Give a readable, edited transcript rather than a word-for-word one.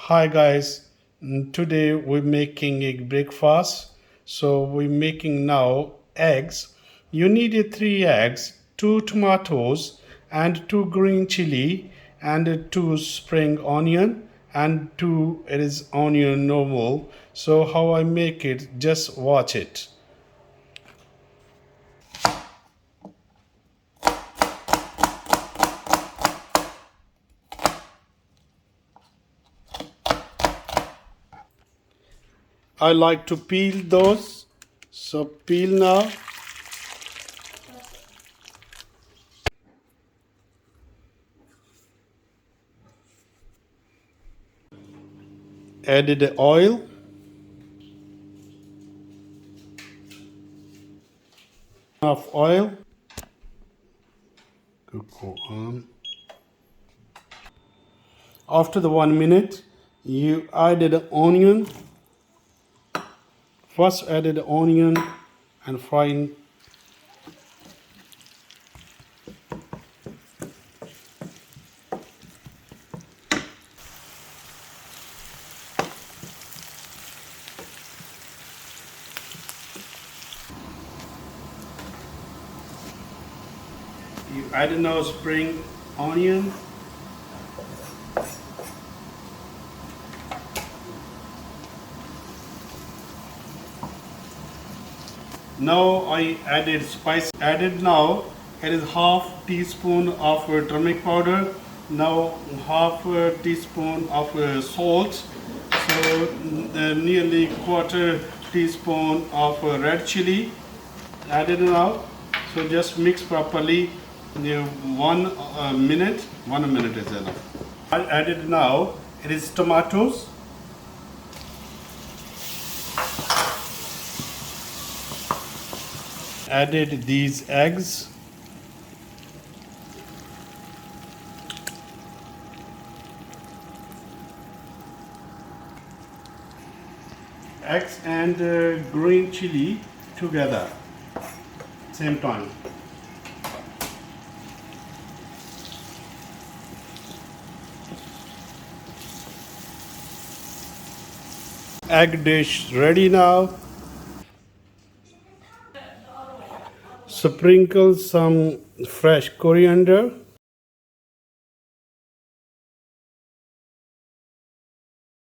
Hi guys. Today we're making a breakfast. So we're making now eggs. You need 3 eggs, 2 tomatoes, and 2 green chili, and 2 spring onion, and two it is onion normal. So how I make it? Just watch it. I like to peel those. So peel now. Added the oil. Enough oil. Go on. After the 1 minute, you added the onion. First added the onion and frying. You added now spring onion. Now I added spice. Added now it is half teaspoon of turmeric powder. Now half teaspoon of salt. So nearly quarter teaspoon of red chili. Added now. So just mix properly. 1 minute. 1 minute is enough. I added now it is tomatoes. Added these eggs. Eggs and green chili together. Same time. Egg dish ready now. Sprinkle some fresh coriander.